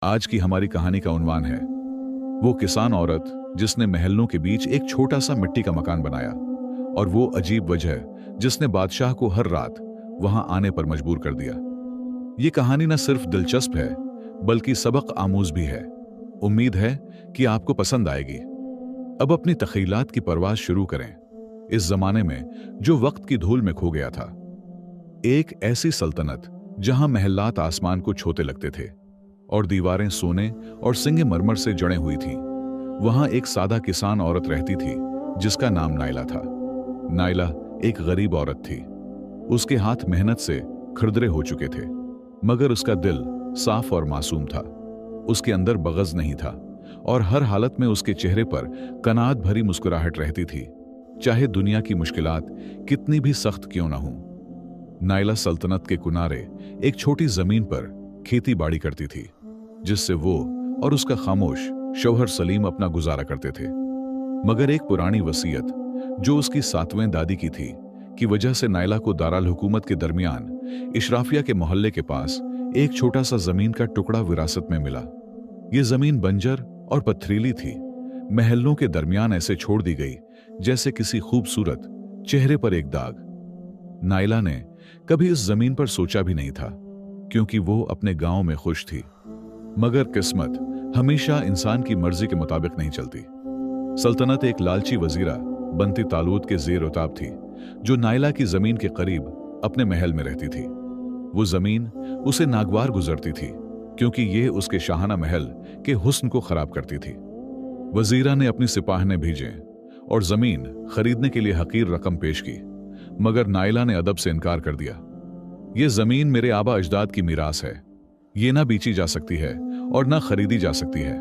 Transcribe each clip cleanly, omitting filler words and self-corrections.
आज की हमारी कहानी का उन्वान है वो किसान औरत जिसने महलों के बीच एक छोटा सा मिट्टी का मकान बनाया, और वो अजीब वजह जिसने बादशाह को हर रात वहां आने पर मजबूर कर दिया। ये कहानी न सिर्फ दिलचस्प है बल्कि सबक आमूज भी है। उम्मीद है कि आपको पसंद आएगी। अब अपनी तख़ीलात की परवाज़ शुरू करें इस जमाने में जो वक्त की धूल में खो गया था। एक ऐसी सल्तनत जहां महलात आसमान को छूते लगते थे और दीवारें सोने और संगमरमर से जड़े हुई थीं। वहां एक सादा किसान औरत रहती थी जिसका नाम नायला था। नायला एक गरीब औरत थी। उसके हाथ मेहनत से खुरदरे हो चुके थे, मगर उसका दिल साफ और मासूम था। उसके अंदर बग़ज़ नहीं था और हर हालत में उसके चेहरे पर कनात भरी मुस्कुराहट रहती थी, चाहे दुनिया की मुश्किलात कितनी भी सख्त क्यों ना हों। नायला सल्तनत के किनारे एक छोटी जमीन पर खेती बाड़ी करती थी, जिससे वो और उसका खामोश शौहर सलीम अपना गुजारा करते थे। मगर एक पुरानी वसीयत जो उसकी 7वें दादी की थी की वजह से नायला को दारुल हुकूमत के दरमियान इशराफिया के मोहल्ले के पास एक छोटा सा जमीन का टुकड़ा विरासत में मिला। यह जमीन बंजर और पथरीली थी, महलों के दरमियान ऐसे छोड़ दी गई जैसे किसी खूबसूरत चेहरे पर एक दाग। नायला ने कभी इस जमीन पर सोचा भी नहीं था, क्योंकि वो अपने गांव में खुश थी। मगर किस्मत हमेशा इंसान की मर्जी के मुताबिक नहीं चलती। सल्तनत एक लालची वजीरा बनती तालूत के जेर उताब थी, जो नायला की जमीन के करीब अपने महल में रहती थी। वो जमीन उसे नागवार गुजरती थी, क्योंकि ये उसके शाहाना महल के हुस्न को खराब करती थी। वजीरा ने अपनी सिपाहने भेजे और जमीन खरीदने के लिए हकीर रकम पेश की, मगर नायला ने अदब से इनकार कर दिया। ये जमीन मेरे आबा अजदाद की मीरास है, ये ना बेची जा सकती है और ना खरीदी जा सकती है।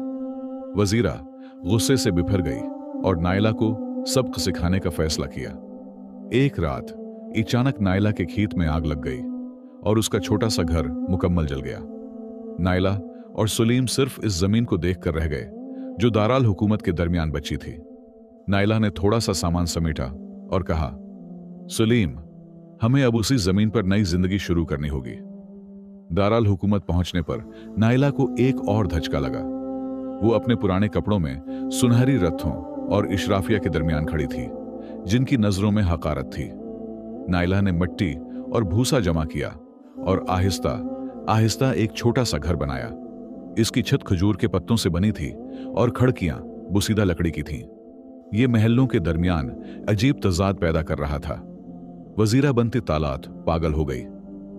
वजीरा गुस्से से बिफर गई और नायला को सबक सिखाने का फैसला किया। एक रात अचानक नायला के खेत में आग लग गई और उसका छोटा सा घर मुकम्मल जल गया। नायला और सलीम सिर्फ इस जमीन को देखकर रह गए जो दारुल हुकूमत के दरमियान बची थी। नायला ने थोड़ा सा सामान समेटा और कहा, सलीम, हमें अब उसी जमीन पर नई जिंदगी शुरू करनी होगी। दारुल हुकूमत पहुंचने पर नायला को एक और धचका लगा। वो अपने पुराने कपड़ों में सुनहरी रथों और इशराफिया के दरमियान खड़ी थी, जिनकी नजरों में हकारत थी। नायला ने मिट्टी और भूसा जमा किया और आहिस्ता आहिस्ता एक छोटा सा घर बनाया। इसकी छत खजूर के पत्तों से बनी थी और खिड़कियां बुसीदा लकड़ी की थीं। ये महलों के दरमियान अजीब तजाद पैदा कर रहा था। वजीरा बनती तालात पागल हो गई।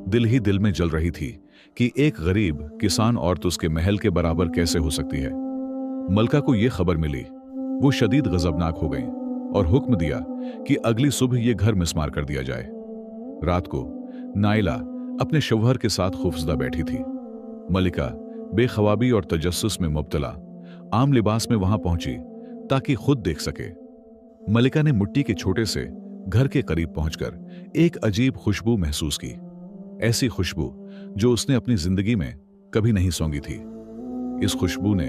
दिल ही दिल में जल रही थी कि एक गरीब किसान औरत उसके महल के बराबर कैसे हो सकती है। मलका को यह खबर मिली। वो शदीद गजबनाक हो गई और हुक्म दिया कि अगली सुबह यह घर मिस्मार कर दिया जाए। रात को नायला अपने शौहर के साथ खौफजदा बैठी थी। मलिका बेखवाबी और तजस्सुस में मुब्तला आम लिबास में वहां पहुंची ताकि खुद देख सके। मलिका ने मिट्टी के छोटे से घर के करीब पहुंचकर एक अजीब खुशबू महसूस की, ऐसी खुशबू जो उसने अपनी जिंदगी में कभी नहीं सूंघी थी। इस खुशबू ने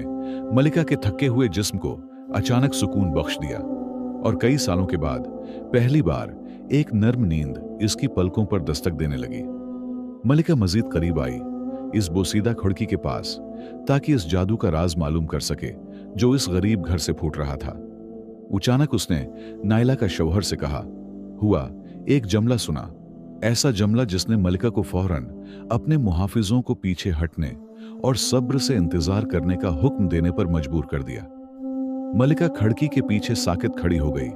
मलिका के थके हुए जिस्म को अचानक सुकून बख्श दिया और कई सालों के बाद पहली बार एक नर्म नींद इसकी पलकों पर दस्तक देने लगी। मलिका मजीद करीब आई इस बोसीदा खिड़की के पास, ताकि इस जादू का राज मालूम कर सके जो इस गरीब घर से फूट रहा था। अचानक उसने नायला का शौहर से कहा, हुआ एक जमला सुना, ऐसा जमला जिसने मलिका को फौरन अपने मुहाफिजों को पीछे हटने और सब्र से इंतजार करने का हुक्म देने पर मजबूर कर दिया। मलिका खिड़की के पीछे साकित खड़ी हो गई।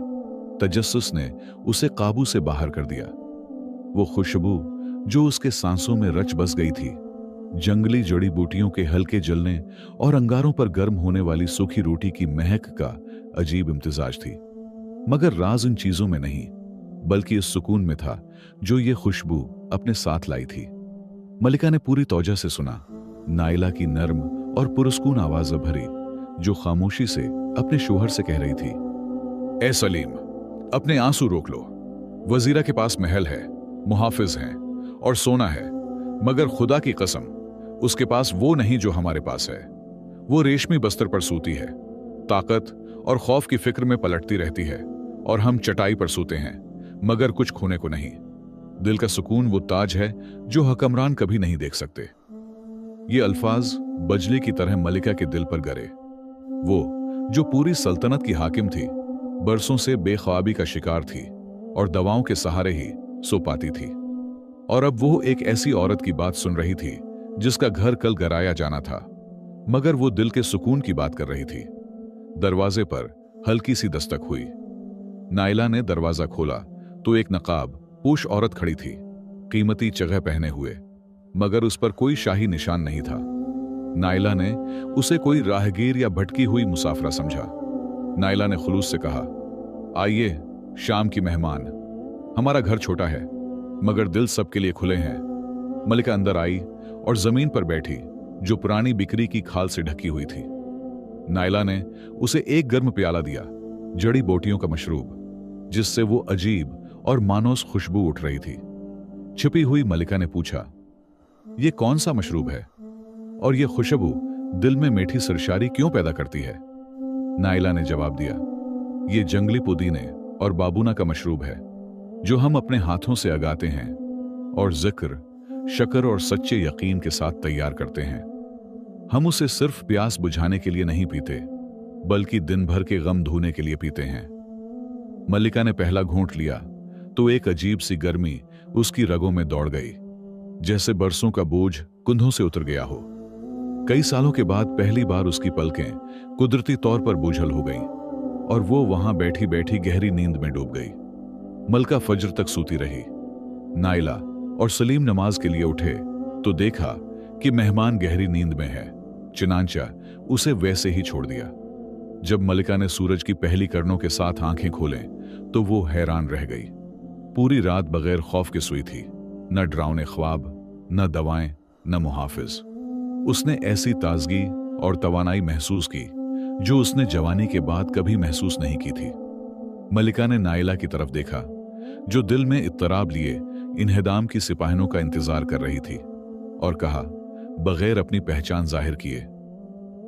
तजस्सुस ने उसे काबू से बाहर कर दिया। वो खुशबू जो उसके सांसों में रच बस गई थी, जंगली जड़ी बूटियों के हल्के जलने और अंगारों पर गर्म होने वाली सूखी रोटी की महक का अजीब इम्तिजाज थी। मगर राज इन चीजों में नहीं, बल्कि इस सुकून में था जो ये खुशबू अपने साथ लाई थी। मलिका ने पूरी तौजा से सुना नायला की नर्म और पुरस्कून आवाज भरी, जो खामोशी से अपने शौहर से कह रही थी, ए सलीम, अपने आंसू रोक लो। वजीरा के पास महल है, मुहाफिज हैं और सोना है, मगर खुदा की कसम उसके पास वो नहीं जो हमारे पास है। वो रेशमी बस्तर पर सूती है, ताकत और खौफ की फिक्र में पलटती रहती है, और हम चटाई पर सूते हैं मगर कुछ खोने को नहीं। दिल का सुकून वो ताज है जो हुक्मरान कभी नहीं देख सकते। ये अल्फाज बजली की तरह मलिका के दिल पर गिरे। वो जो पूरी सल्तनत की हाकिम थी, बरसों से बेख्वाबी का शिकार थी और दवाओं के सहारे ही सो पाती थी, और अब वो एक ऐसी औरत की बात सुन रही थी जिसका घर कल गिराया जाना था, मगर वो दिल के सुकून की बात कर रही थी। दरवाजे पर हल्की सी दस्तक हुई। नाइला ने दरवाजा खोला तो एक नकाब पोश औरत खड़ी थी, कीमती जगह पहने हुए, मगर उस पर कोई शाही निशान नहीं था। नाइला ने उसे कोई राहगीर या भटकी हुई मुसाफिरा समझा। नाइला ने खुलूस से कहा, आइए शाम की मेहमान, हमारा घर छोटा है मगर दिल सबके लिए खुले हैं। मलिका अंदर आई और जमीन पर बैठी, जो पुरानी बिक्री की खाल से ढकी हुई थी। नाइला ने उसे एक गर्म प्याला दिया, जड़ी बूटियों का मशरूब, जिससे वो अजीब और मानोस खुशबू उठ रही थी। छिपी हुई मलिका ने पूछा, ये कौन सा मशरूब है और ये खुशबू दिल में मीठी सरशारी क्यों पैदा करती है? नाइला ने जवाब दिया, ये जंगली पुदीने और बाबूना का मशरूब है जो हम अपने हाथों से उगाते हैं और जिक्र, शक्र और सच्चे यकीन के साथ तैयार करते हैं। हम उसे सिर्फ प्यास बुझाने के लिए नहीं पीते, बल्कि दिन भर के गम धोने के लिए पीते हैं। मल्लिका ने पहला घूंट लिया तो एक अजीब सी गर्मी उसकी रगों में दौड़ गई, जैसे बरसों का बोझ कुंधों से उतर गया हो। कई सालों के बाद पहली बार उसकी पलकें कुदरती तौर पर बोझल हो गईं और वो वहां बैठी बैठी गहरी नींद में डूब गई। मलका फजर तक सूती रही। नाइला और सलीम नमाज के लिए उठे तो देखा कि मेहमान गहरी नींद में है। चुनांचा उसे वैसे ही छोड़ दिया। जब मलिका ने सूरज की पहली किरणों के साथ आंखें खोलें तो वो हैरान रह गई। पूरी रात बगैर खौफ के सोई थी, न डरावने ख्वाब, न दवाएं, न मुहाफिज। उसने ऐसी ताजगी और तवानाई महसूस की जो उसने जवानी के बाद कभी महसूस नहीं की थी। मलिका ने नाइला की तरफ देखा, जो दिल में इत्तराब लिए इन्हेदाम की सिपाहियों का इंतजार कर रही थी, और कहा बगैर अपनी पहचान जाहिर किए,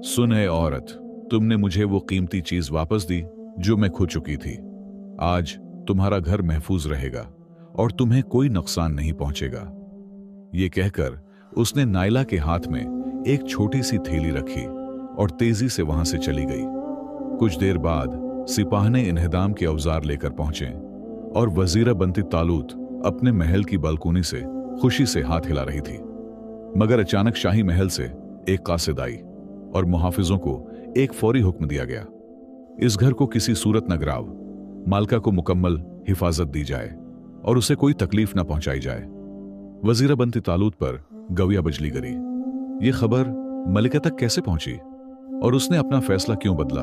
सुन ए औरत, तुमने मुझे वो कीमती चीज वापस दी जो मैं खो चुकी थी। आज तुम्हारा घर महफूज रहेगा और तुम्हें कोई नुकसान नहीं पहुंचेगा। ये कहकर उसने नाइला के हाथ में एक छोटी सी थैली रखी और तेजी से वहां से चली गई। कुछ देर बाद सिपाहने इन्हेदाम के औजार लेकर पहुंचे और वजीरा बनती तालूत अपने महल की बालकोनी से खुशी से हाथ हिला रही थी। मगर अचानक शाही महल से एक कासिद आई और मुहाफिजों को एक फौरी हुक्म दिया गया, इस घर को किसी सूरत न गिराव, मालका को मुकम्मल हिफाजत दी जाए और उसे कोई तकलीफ न पहुंचाई जाए। वजीरा बनती तालूत पर गविया बजली गिरी। ये खबर मलिका तक कैसे पहुंची और उसने अपना फैसला क्यों बदला?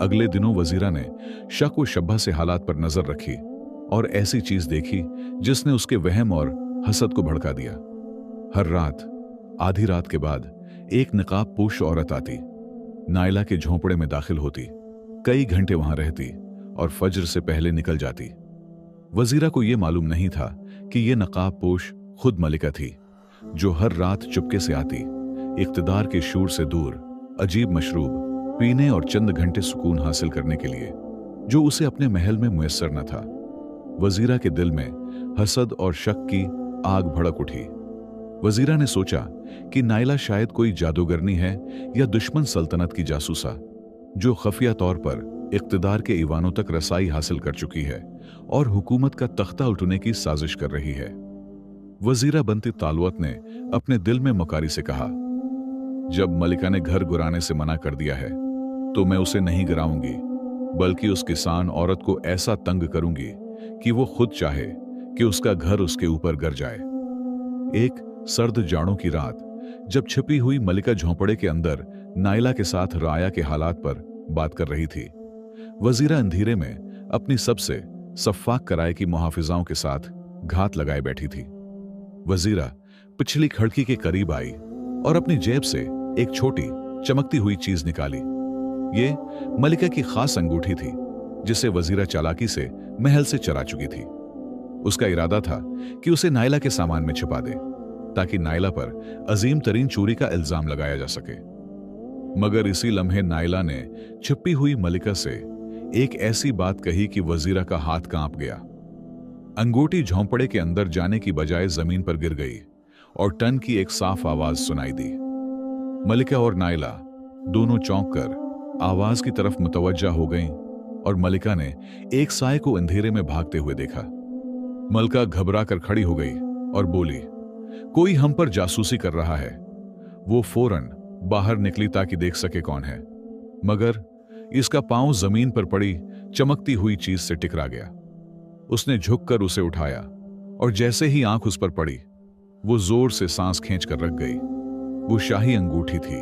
अगले दिनों वजीरा ने शक व शब्बा से हालात पर नजर रखी और ऐसी चीज देखी जिसने उसके वहम और हसद को भड़का दिया। हर रात आधी रात के बाद एक नकाब पोश औरत आती, नाइला के झोंपड़े में दाखिल होती, कई घंटे वहां रहती और फजर से पहले निकल जाती। वजीरा को यह मालूम नहीं था कि यह नकाब पोश खुद मलिका थी, जो हर रात चुपके से आती, इख्तिदार के शूर से दूर अजीब मशरूब पीने और चंद घंटे सुकून हासिल करने के लिए, जो उसे अपने महल में मुयस्सर न था। वजीरा के दिल में हसद और शक की आग भड़क उठी। वजीरा ने सोचा कि नाइला शायद कोई जादूगरनी है या दुश्मन सल्तनत की जासूसा, जो खफिया तौर पर इख्तिदार के ईवानों तक रसाई हासिल कर चुकी है और हुकूमत का तख्ता उठने की साजिश कर रही है। वजीरा बनती तालुत ने अपने दिल में मुकारी से कहा, जब मलिका ने घर गुराने से मना कर दिया है तो मैं उसे नहीं गिराऊंगी, बल्कि उस किसान औरत को ऐसा तंग करूंगी कि वो खुद चाहे कि उसका घर उसके ऊपर गिर जाए। एक सर्द जाड़ों की रात, जब छिपी हुई मलिका झोंपड़े के अंदर नाइला के साथ राया के हालात पर बात कर रही थी, वजीरा अंधेरे में अपनी सबसे सफ्फाक कराए की मुहाफिजाओं के साथ घात लगाए बैठी थी। वजीरा पिछली खिड़की के करीब आई और अपनी जेब से एक छोटी चमकती हुई चीज निकाली। ये मलिका की खास अंगूठी थी, जिसे वजीरा चालाकी से महल से चरा चुकी थी। उसका इरादा था कि उसे नाइला के सामान में छुपा दे, ताकि नाइला पर अजीम तरीन चोरी का इल्जाम लगाया जा सके। मगर इसी लम्हे नाइला ने छिपी हुई मलिका से एक ऐसी बात कही कि वजीरा का हाथ कांप गया। अंगूठी झोंपड़े के अंदर जाने की बजाय जमीन पर गिर गई और टन की एक साफ आवाज सुनाई दी। मलिका और नाइला दोनों चौंक कर आवाज की तरफ मुतवज्जा हो गईं और मलिका ने एक साए को अंधेरे में भागते हुए देखा। मलिका घबरा कर खड़ी हो गई और बोली, कोई हम पर जासूसी कर रहा है। वो फौरन बाहर निकली ताकि देख सके कौन है, मगर इसका पांव जमीन पर पड़ी चमकती हुई चीज से टकरा गया। उसने झुककर उसे उठाया और जैसे ही आंख उस पर पड़ी, वो जोर से सांस खींचकर रख गई। वो शाही अंगूठी थी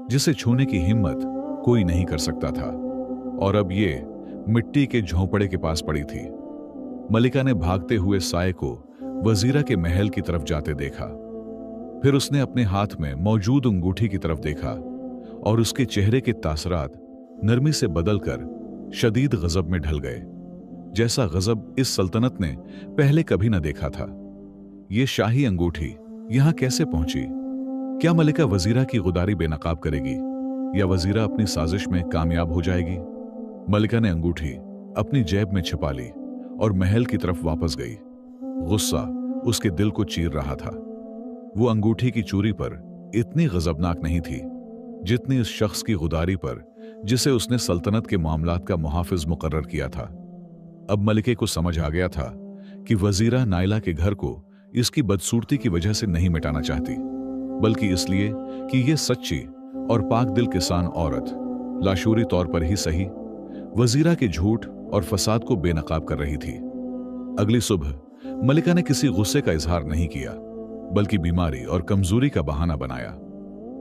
जिसे छूने की हिम्मत कोई नहीं कर सकता था, और अब ये मिट्टी के झोंपड़े के पास पड़ी थी। मलिका ने भागते हुए साए को वजीरा के महल की तरफ जाते देखा। फिर उसने अपने हाथ में मौजूद अंगूठी की तरफ देखा और उसके चेहरे के तासरात नरमी से बदलकर शदीद गजब में ढल गए, जैसा गजब इस सल्तनत ने पहले कभी न देखा था। ये शाही अंगूठी यहां कैसे पहुंची? क्या मलिका वजीरा की गुदारी बेनकाब करेगी या वजीरा अपनी साजिश में कामयाब हो जाएगी? मलिका ने अंगूठी अपनी जेब में छिपा ली और महल की तरफ वापस गई। गुस्सा उसके दिल को चीर रहा था। वो अंगूठी की चोरी पर इतनी गजबनाक नहीं थी जितनी इस शख्स की गुदारी पर जिसे उसने सल्तनत के मामलात का मुहाफिज मुकर्रर किया था। अब मलिके को समझ आ गया था कि वजीरा नाइला के घर को इसकी बदसूरती की वजह से नहीं मिटाना चाहती, बल्कि इसलिए कि यह सच्ची और पाक दिल किसान औरत लाशूरी तौर पर ही सही वजीरा के झूठ और फसाद को बेनकाब कर रही थी। अगली सुबह मलिका ने किसी गुस्से का इजहार नहीं किया, बल्कि बीमारी और कमजोरी का बहाना बनाया।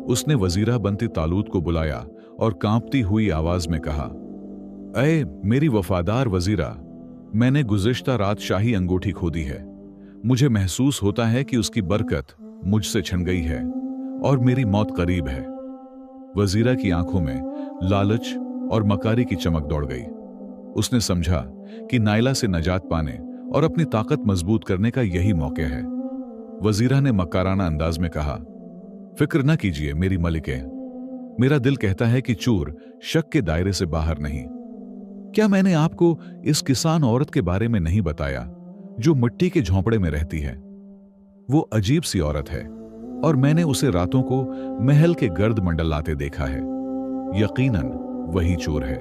उसने वजीरा बनती तालूत को बुलाया और कांपती हुई आवाज में कहा, अये मेरी वफादार वजीरा, मैंने गुज़िश्ता रात शाही अंगूठी खो दी है। मुझे महसूस होता है कि उसकी बरकत मुझसे छिन गई है और मेरी मौत करीब है। वजीरा की आंखों में लालच और मकारी की चमक दौड़ गई। उसने समझा कि नाइला से नजात पाने और अपनी ताकत मजबूत करने का यही मौका है। वजीरा ने मकाराना अंदाज में कहा, फिक्र न कीजिए मेरी मलिके, मेरा दिल कहता है कि चोर शक के दायरे से बाहर नहीं। क्या मैंने आपको इस किसान औरत के बारे में नहीं बताया जो मिट्टी के झोंपड़े में रहती है? वो अजीब सी औरत है और मैंने उसे रातों को महल के गर्द मंडलाते देखा है। यकीनन वही चोर है।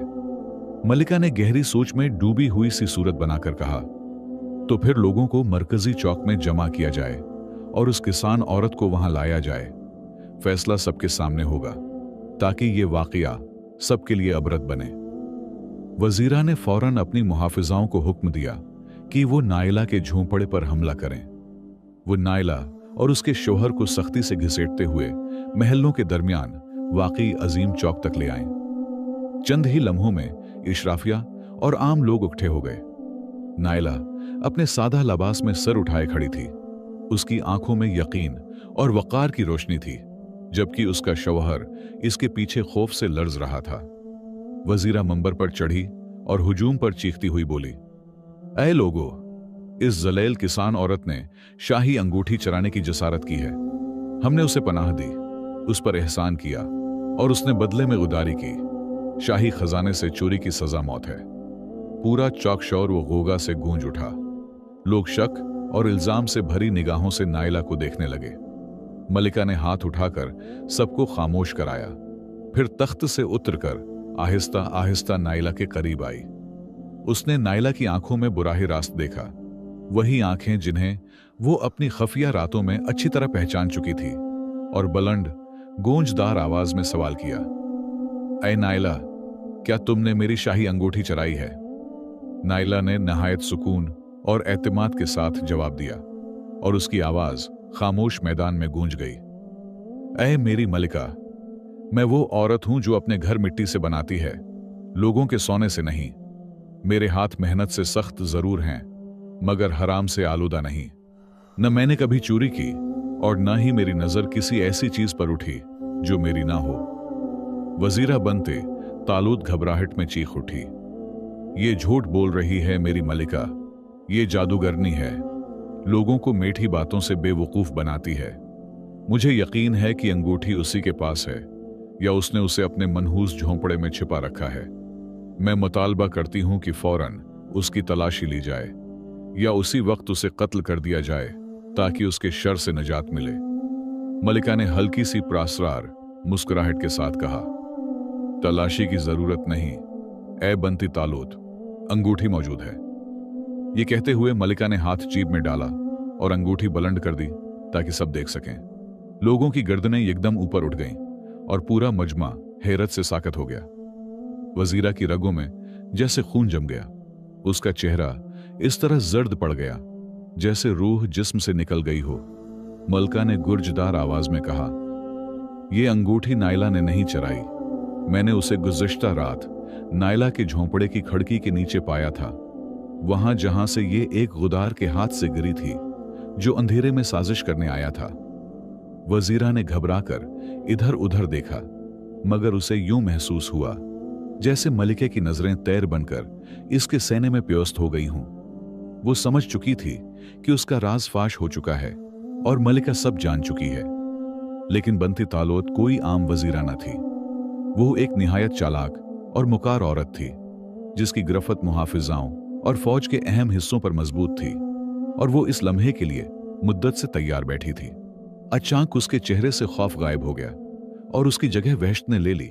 मलिका ने गहरी सोच में डूबी हुई सी सूरत बनाकर कहा, तो फिर लोगों को मरकजी चौक में जमा किया जाए और उस किसान औरत को वहां लाया जाए। फैसला सबके सामने होगा ताकि ये वाकया सबके लिए अबरत बने। वजीरा ने फौरन अपनी मुहाफिजाओं को हुक्म दिया कि वो नाइला के झोंपड़े पर हमला करें। वो नाइला और उसके शोहर को सख्ती से घसीटते हुए महलों के दरमियान वाकई अजीम चौक तक ले आए। चंद ही लम्हों में इशराफिया और आम लोग इकट्ठे हो गए। नाइला अपने सादा लबास में सर उठाए खड़ी थी। उसकी आंखों में यकीन और वकार की रोशनी थी, जबकि उसका शौहर इसके पीछे खौफ से लर्ज रहा था। वजीरा मंबर पर चढ़ी और हुजूम पर चीखती हुई बोली, ऐ लोगो, इस जलेल किसान औरत ने शाही अंगूठी चराने की जसारत की है। हमने उसे पनाह दी, उस पर एहसान किया और उसने बदले में गुदारी की। शाही खजाने से चोरी की सजा मौत है। पूरा चौक शौर व गोगा से गूंज उठा। लोग शक और इल्जाम से भरी निगाहों से नाइला को देखने लगे। मलिका ने हाथ उठाकर सबको खामोश कराया, फिर तख्त से उतरकर आहिस्ता आहिस्ता नाइला के करीब आई। उसने नाइला की आंखों में बुराही रास्त देखा, वही आंखें जिन्हें वो अपनी खफिया रातों में अच्छी तरह पहचान चुकी थी, और बुलंद गूंजदार आवाज में सवाल किया, ऐ नाइला, क्या तुमने मेरी शाही अंगूठी चराई है? नाइला ने नहायत सुकून और एतमाद के साथ जवाब दिया, और उसकी आवाज खामोश मैदान में गूंज गई। ऐ मेरी मलिका, मैं वो औरत हूं जो अपने घर मिट्टी से बनाती है, लोगों के सोने से नहीं। मेरे हाथ मेहनत से सख्त जरूर हैं, मगर हराम से आलूदा नहीं। न मैंने कभी चोरी की और न ही मेरी नजर किसी ऐसी चीज पर उठी जो मेरी ना हो। वजीरा बनते तालूत घबराहट में चीख उठी, ये झूठ बोल रही है मेरी मलिका, ये जादूगरनी है, लोगों को मीठी बातों से बेवकूफ बनाती है। मुझे यकीन है कि अंगूठी उसी के पास है या उसने उसे अपने मनहूस झोंपड़े में छिपा रखा है। मैं मुतालबा करती हूं कि फौरन उसकी तलाशी ली जाए या उसी वक्त उसे कत्ल कर दिया जाए ताकि उसके शर से निजात मिले। मलिका ने हल्की सी प्रासरार मुस्कुराहट के साथ कहा, तलाशी की जरूरत नहीं, ए बंती तालोत, अंगूठी मौजूद है। ये कहते हुए मलिका ने हाथ जेब में डाला और अंगूठी बुलंद कर दी ताकि सब देख सकें। लोगों की गर्दनें एकदम ऊपर उठ गईं और पूरा मजमा हैरत से साकत हो गया। वजीरा की रगों में जैसे खून जम गया। उसका चेहरा इस तरह जर्द पड़ गया जैसे रूह जिस्म से निकल गई हो। मलका ने गुर्जदार आवाज में कहा, यह अंगूठी नायला ने नहीं चराई। मैंने उसे गुज़िश्ता रात नायला के झोंपड़े की खिड़की के नीचे पाया था, वहां जहां से ये एक गुदार के हाथ से गिरी थी जो अंधेरे में साजिश करने आया था। वजीरा ने घबराकर इधर उधर देखा, मगर उसे यूं महसूस हुआ जैसे मलिके की नजरें तैर बनकर इसके सीने में प्योस्त हो गई हों। वो समझ चुकी थी कि उसका राज फाश हो चुका है और मलिका सब जान चुकी है। लेकिन बंती तालोत कोई आम वजीरा न थी। वो एक निहायत चालाक और मुकार औरत थी जिसकी गिरफ्त मुहाफिजाओं और फौज के अहम हिस्सों पर मजबूत थी, और वो इस लम्हे के लिए मुद्दत से तैयार बैठी थी। अचानक उसके चेहरे से खौफ गायब हो गया और उसकी जगह वहशत ने ले ली।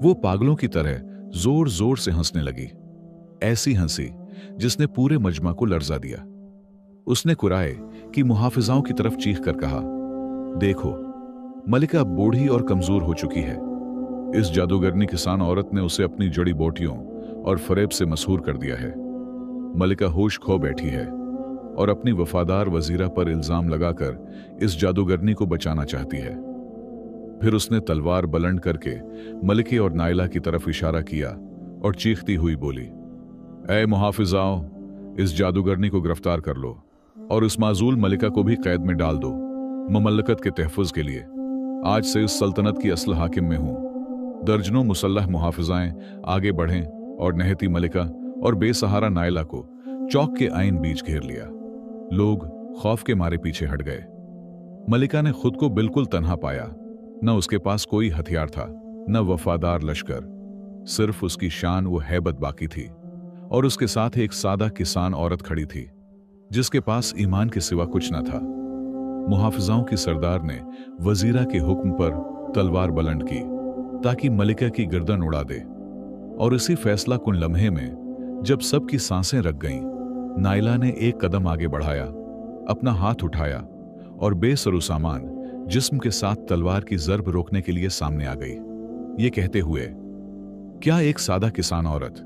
वो पागलों की तरह जोर जोर से हंसने लगी, ऐसी हंसी जिसने पूरे मजमा को लर्जा दिया। उसने कुराए कि मुहाफिजाओं की तरफ चीख कर कहा, देखो, मलिका बूढ़ी और कमजोर हो चुकी है। इस जादूगरनी किसान औरत ने उसे अपनी जड़ी बूटियों और फरेब से मशहूर कर दिया है। मलिका होश खो बैठी है और अपनी वफादार वजीरा पर इल्जाम लगाकर इस जादूगरनी को बचाना चाहती है। फिर उसने तलवार बुलंद करके मलिके और नायला की तरफ इशारा किया और चीखती हुई बोली, ऐ मुहाफिजाओ, इस जादूगरनी को गिरफ्तार कर लो और इस माजूल मलिका को भी कैद में डाल दो। ममल्लकत के तहफ़्फ़ुज़ के लिए आज से इस सल्तनत की असल हाकिम में हूं। दर्जनों मुसल्लह मुहाफिजाएं आगे बढ़ें और नहती मलिका और बेसहारा नायला को चौक के आइन बीच घेर लिया। लोग खौफ के मारे पीछे हट गए। मलिका ने खुद को बिल्कुल तन्हा पाया। न उसके पास कोई हथियार था, न वफादार लश्कर, सिर्फ उसकी शान व हैबत बाकी थी। और उसके साथ एक सादा किसान औरत खड़ी थी जिसके पास ईमान के सिवा कुछ न था। मुहाफिजाओं की सरदार ने वजीरा के हुक्म पर तलवार बुलंद की ताकि मलिका की गर्दन उड़ा दे, और इसी फैसला कुन लम्हे में जब सबकी सांसें रख गईं, नायला ने एक कदम आगे बढ़ाया, अपना हाथ उठाया और बेसरू सामान जिस्म के साथ तलवार की जर्ब रोकने के लिए सामने आ गई। ये कहते हुए, क्या एक सादा किसान औरत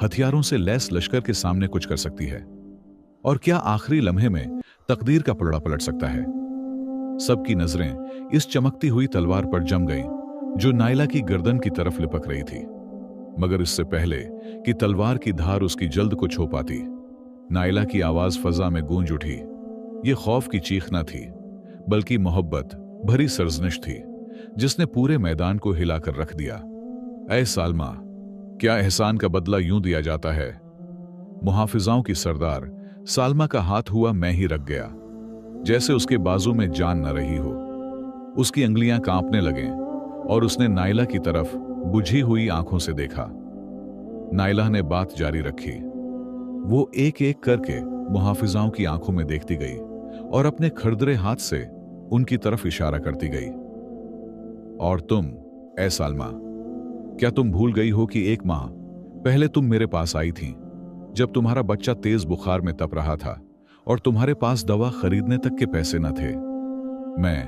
हथियारों से लैस लश्कर के सामने कुछ कर सकती है? और क्या आखिरी लम्हे में तकदीर का पलड़ा पलट सकता है? सबकी नजरें इस चमकती हुई तलवार पर जम गईं जो नायला की गर्दन की तरफ लिपक रही थी। मगर इससे पहले कि तलवार की धार उसकी जल्द को छू पाती, नायला की आवाज फजा में गूंज उठी। यह खौफ की चीख न थी, बल्कि मोहब्बत भरी सरजनिश थी जिसने पूरे मैदान को हिलाकर रख दिया। ऐ सालमा, क्या एहसान का बदला यूं दिया जाता है? मुहाफिजाओं की सरदार सालमा का हाथ हुआ मैं ही रख गया, जैसे उसके बाजू में जान न रही हो। उसकी अंगलियां कांपने लगें और उसने नायला की तरफ बुझी हुई आंखों से देखा। नायला ने बात जारी रखी। वो एक एक करके मुहाफिजाओं की आंखों में देखती गई और अपने खरदरे हाथ से उनकी तरफ इशारा करती गई। और तुम, ऐ सालमा, क्या तुम भूल गई हो कि एक माह पहले तुम मेरे पास आई थी जब तुम्हारा बच्चा तेज बुखार में तप रहा था और तुम्हारे पास दवा खरीदने तक के पैसे न थे? मैं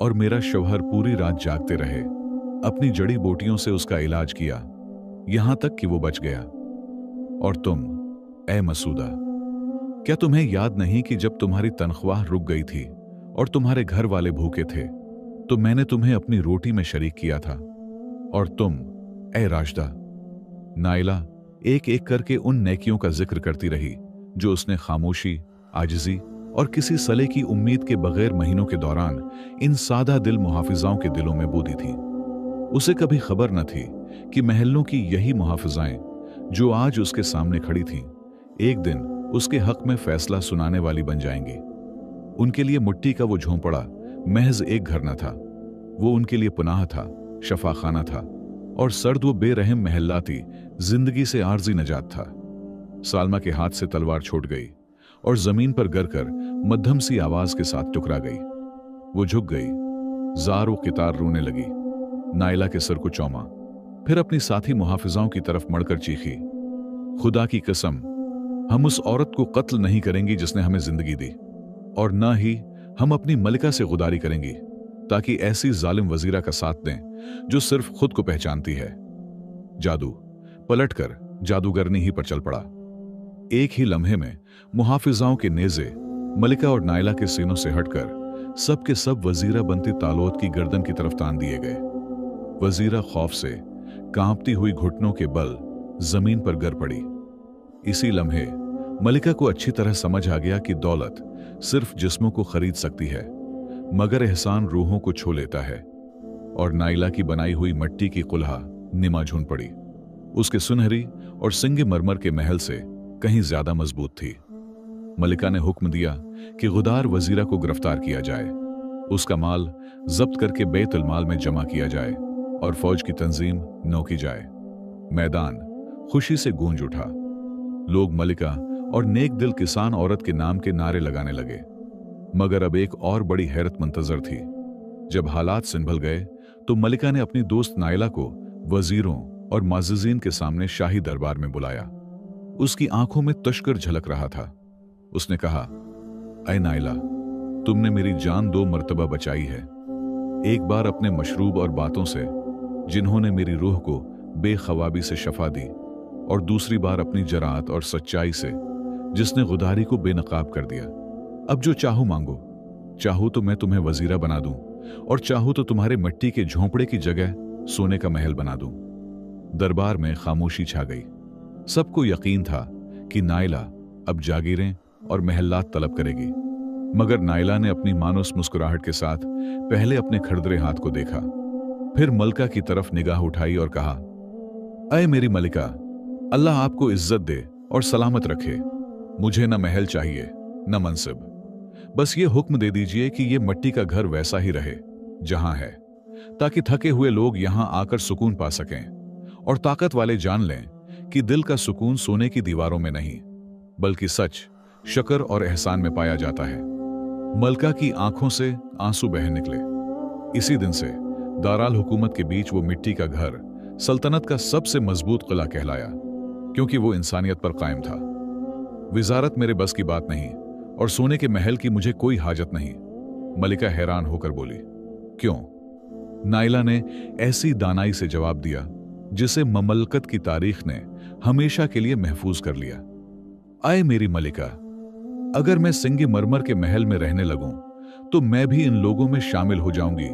और मेरा शौहर पूरी रात जागते रहे, अपनी जड़ी बूटियों से उसका इलाज किया, यहां तक कि वो बच गया। और तुम, ऐ मसूदा, क्या तुम्हें याद नहीं कि जब तुम्हारी तनख्वाह रुक गई थी और तुम्हारे घर वाले भूखे थे तो मैंने तुम्हें अपनी रोटी में शरीक किया था? और तुम, ऐ राशदा। नायला एक एक करके उन नेकियों का जिक्र करती रही जो उसने खामोशी, आजिजी और किसी सले की उम्मीद के बगैर महीनों के दौरान इन सादा दिल मुहाफिजाओं के दिलों में बोदी थी। उसे कभी खबर न थी कि महलों की यही मुहाफिजाएं जो आज उसके सामने खड़ी थीं, एक दिन उसके हक में फैसला सुनाने वाली बन जाएंगी। उनके लिए मिट्टी का वो झोंपड़ा महज एक घर न था, वो उनके लिए पुनाह था, शफाखाना था और सर्द व बेरहम महलाती जिंदगी से आर्जी नजात था। सालमा के हाथ से तलवार छूट गई और जमीन पर गिरकर मध्यम सी आवाज के साथ टुकरा गई। वो झुक गई, जार व कितार रोने लगी नाइला के सर को चौमा, फिर अपनी साथी मुहाफिजाओं की तरफ मड़कर चीखी, खुदा की कसम, हम उस औरत को कत्ल नहीं करेंगी जिसने हमें जिंदगी दी, और ना ही हम अपनी मलिका से गुदारी करेंगी ताकि ऐसी जालिम वजीरा का साथ दें जो सिर्फ खुद को पहचानती है। जादू पलटकर जादूगरनी ही पर चल पड़ा। एक ही लम्हे में मुहाफिजाओं के नेज़े मलिका और नाइला के सीनों से हटकर सब के सब वजीरा बनती तालोत की गर्दन की तरफ तान दिए गए। वजीरा खौफ से कांपती हुई घुटनों के बल जमीन पर गिर पड़ी। इसी लम्हे मलिका को अच्छी तरह समझ आ गया कि दौलत सिर्फ जिस्मों को खरीद सकती है, मगर एहसान रूहों को छू लेता है। और नाइला की बनाई हुई मिट्टी की कुल्हा निमा झून पड़ी। उसके सुनहरी और सिंगे मरमर के महल से कहीं ज्यादा मजबूत थी। मलिका ने हुक्म दिया कि गुदार वजीरा को गिरफ्तार किया जाए, उसका माल जब्त करके बैतुल माल में जमा किया जाए और फौज की तंजीम नौकी जाए। मैदान खुशी से गूंज उठा। लोग मलिका और नेक दिल किसान औरत के नाम के नारे लगाने लगे। मगर अब एक और बड़ी हैरत मंतजर थी। जब हालात संभल गए तो मलिका ने अपनी दोस्त नाइला को वजीरों और माजिजीन के सामने शाही दरबार में बुलाया। उसकी आंखों में तश्कर झलक रहा था। उसने कहा, ऐ नाइला, तुमने मेरी जान 2 मर्तबा बचाई है। एक बार अपने मशरूब और बातों से जिन्होंने मेरी रूह को बेखवाबी से शफा दी, और दूसरी बार अपनी जरात और सच्चाई से जिसने गुदारी को बेनकाब कर दिया। अब जो चाहो मांगो, चाहो तो मैं तुम्हें वजीरा बना दूं, और चाहो तो तुम्हारे मिट्टी के झोंपड़े की जगह सोने का महल बना दूं। दरबार में खामोशी छा गई। सबको यकीन था कि नाइला अब जागीरें और महलात तलब करेगी। मगर नाइला ने अपनी मानूस मुस्कुराहट के साथ पहले अपने खड़दरे हाथ को देखा, फिर मलिका की तरफ निगाह उठाई और कहा, अय मेरी मलिका, अल्लाह आपको इज्जत दे और सलामत रखे। मुझे न महल चाहिए न मनसिब, बस ये हुक्म दे दीजिए कि ये मिट्टी का घर वैसा ही रहे जहां है, ताकि थके हुए लोग यहां आकर सुकून पा सकें, और ताकत वाले जान लें कि दिल का सुकून सोने की दीवारों में नहीं, बल्कि सच, शक्र और एहसान में पाया जाता है। मलिका की आंखों से आंसू बह निकले। इसी दिन से दाराल हुकूमत के बीच वो मिट्टी का घर सल्तनत का सबसे मजबूत किला कहलाया, क्योंकि वो इंसानियत पर कायम था। विजारत मेरे बस की बात नहीं, और सोने के महल की मुझे कोई हाजत नहीं। मलिका हैरान होकर बोली, क्यों? नाइला ने ऐसी दानाई से जवाब दिया जिसे ममलकत की तारीख ने हमेशा के लिए महफूज कर लिया। आए मेरी मलिका, अगर मैं सिंगे मरमर के महल में रहने लगूं तो मैं भी इन लोगों में शामिल हो जाऊंगी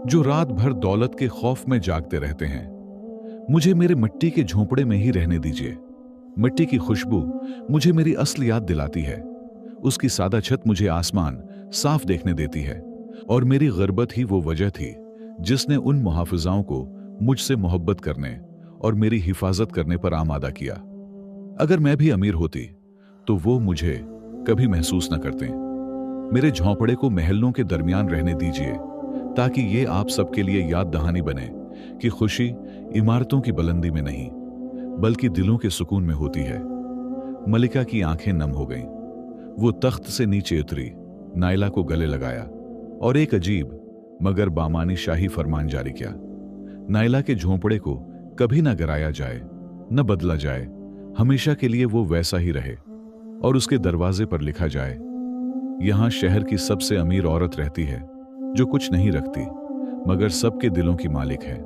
जो रात भर दौलत के खौफ में जागते रहते हैं। मुझे मेरे मिट्टी के झोंपड़े में ही रहने दीजिए। मिट्टी की खुशबू मुझे मेरी असल याद दिलाती है। उसकी सादा छत मुझे आसमान साफ देखने देती है, और मेरी गुर्बत ही वो वजह थी जिसने उन मुहाफिजाओं को मुझसे मोहब्बत करने और मेरी हिफाजत करने पर आमादा किया। अगर मैं भी अमीर होती तो वो मुझे कभी महसूस न करते। मेरे झोंपड़े को महलों के दरमियान रहने दीजिए, ताकि ये आप सबके लिए याद दहानी बने कि खुशी इमारतों की बुलंदी में नहीं, बल्कि दिलों के सुकून में होती है। मलिका की आंखें नम हो गईं। वो तख्त से नीचे उतरी, नाइला को गले लगाया और एक अजीब मगर बामानी शाही फरमान जारी किया। नाइला के झोंपड़े को कभी न गिराया जाए, न बदला जाए। हमेशा के लिए वो वैसा ही रहे, और उसके दरवाजे पर लिखा जाए, यहां शहर की सबसे अमीर औरत रहती है जो कुछ नहीं रखती मगर सबके दिलों की मालिक है।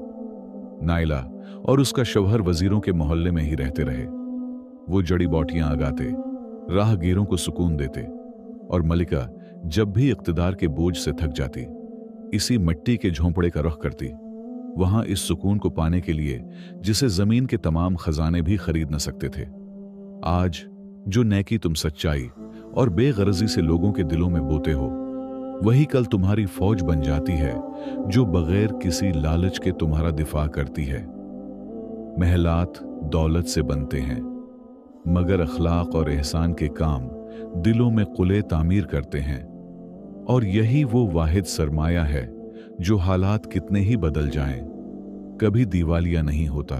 नाइला और उसका शौहर वजीरों के मोहल्ले में ही रहते रहे। वो जड़ी बूटियां आगाते, राहगीरों को सुकून देते, और मलिका जब भी इक्तदार के बोझ से थक जाती इसी मिट्टी के झोंपड़े का रुख करती, वहां इस सुकून को पाने के लिए जिसे जमीन के तमाम खजाने भी खरीद न सकते थे। आज जो नेकी तुम सच्चाई और बेगरजी से लोगों के दिलों में बोते हो, वही कल तुम्हारी फौज बन जाती है जो बगैर किसी लालच के तुम्हारा दिफा करती है। महलात दौलत से बनते हैं, मगर अखलाक और एहसान के काम दिलों में कुले तामीर करते हैं, और यही वो वाहिद सरमाया है जो हालात कितने ही बदल जाएं, कभी दीवालिया नहीं होता।